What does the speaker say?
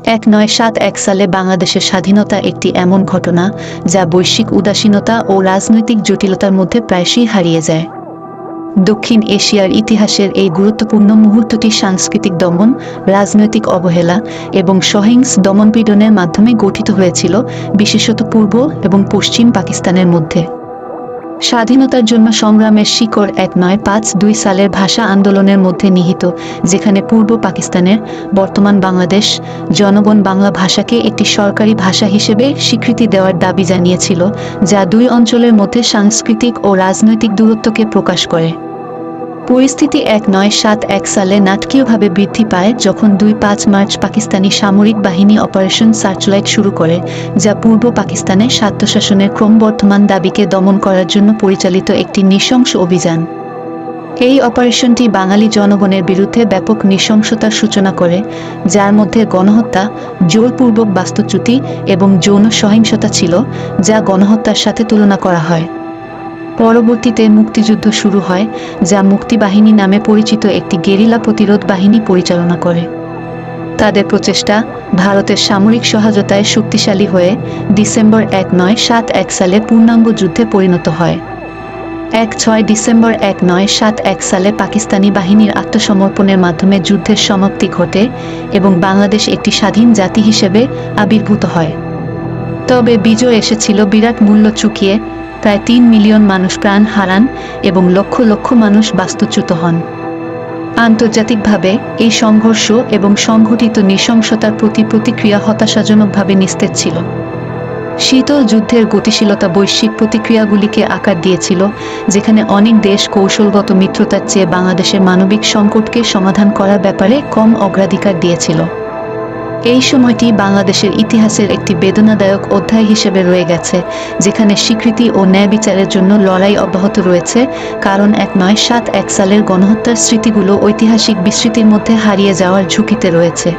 1971 সালে বাংলাদেশের স্বাধীনতা একটি এমন ঘটনা যা বৈশ্বিক উদাসীনতা ও রাজনৈতিক জটিলতার মধ্যে প্রায়শই হারিয়ে যায়। দক্ষিণ এশিয়ার ইতিহাসের এই গুরুত্বপূর্ণ মুহূর্তটি সাংস্কৃতিক দমন, রাজনৈতিক অবহেলা এবং সহিংস দমনপীড়নের মাধ্যমে গঠিত হয়েছিল, বিশেষত পূর্ব এবং পশ্চিম পাকিস্তানের মধ্যে। স্বাধীনতার জন্য সংগ্রামের শিকড় 1952 সালের ভাষা আন্দোলনের মধ্যে নিহিত, যেখানে পূর্ব পাকিস্তানের, বর্তমান বাংলাদেশ, জনগণ বাংলা ভাষাকে একটি সরকারি ভাষা হিসেবে স্বীকৃতি দেওয়ার দাবি জানিয়েছিল, যা দুই অঞ্চলের মধ্যে সাংস্কৃতিক ও রাজনৈতিক দূরত্বকে প্রকাশ করে। পরিস্থিতি 1971 সালে নাটকীয়ভাবে বৃদ্ধি পায় যখন 5 মার্চ পাকিস্তানি সামরিক বাহিনী অপারেশন সার্চলাইট শুরু করে, যা পূর্ব পাকিস্তানে স্বায়ত্তশাসনের ক্রমবর্ধমান দাবিকে দমন করার জন্য পরিচালিত একটি নৃশংস অভিযান। এই অপারেশনটি বাঙালি জনগণের বিরুদ্ধে ব্যাপক নৃশংসতার সূচনা করে, যার মধ্যে গণহত্যা, জোরপূর্বক বাস্তুচ্যুতি এবং যৌন সহিংসতা ছিল, যা গণহত্যার সাথে তুলনা করা হয়। পরবর্তীতে মুক্তিযুদ্ধ শুরু হয়, যা মুক্তিবাহিনী নামে পরিচিত একটি গেরিলা প্রতিরোধ বাহিনী পরিচালনা করে। তাদের প্রচেষ্টা ভারতের সামরিক সহায়তায় শক্তিশালী হয়ে ডিসেম্বর 1971 সালে পূর্ণাঙ্গ যুদ্ধে পরিণত হয়। 6 ডিসেম্বর 1971 সালে পাকিস্তানি বাহিনীর আত্মসমর্পণের মাধ্যমে যুদ্ধের সমাপ্তি ঘটে এবং বাংলাদেশ একটি স্বাধীন জাতি হিসেবে আবির্ভূত হয়। তবে বিজয় এসেছিল বিরাট মূল্য চুকিয়ে। প্রায় 3 মিলিয়ন মানুষ প্রাণ হারান এবং লক্ষ লক্ষ মানুষ বাস্তুচ্যুত হন। আন্তর্জাতিকভাবে এই সংঘর্ষ এবং সংঘটিত নৃশংসতার প্রতি প্রতিক্রিয়া হতাশাজনকভাবে নিস্তেজ ছিল। শীতল যুদ্ধের গতিশীলতা বৈশ্বিক প্রতিক্রিয়াগুলিকে আকার দিয়েছিল, যেখানে অনেক দেশ কৌশলগত মিত্রতার চেয়ে বাংলাদেশের মানবিক সংকটকে সমাধান করার ব্যাপারে কম অগ্রাধিকার দিয়েছিল। এই সময়টি বাংলাদেশের ইতিহাসের একটি বেদনাদায়ক অধ্যায় হিসেবে রয়ে গেছে, যেখানে স্বীকৃতি ও ন্যায় বিচারের জন্য লড়াই অব্যাহত রয়েছে, কারণ 1971 সালের গণহত্যার স্মৃতিগুলো ঐতিহাসিক বিস্মৃতির মধ্যে হারিয়ে যাওয়ার ঝুঁকিতে রয়েছে।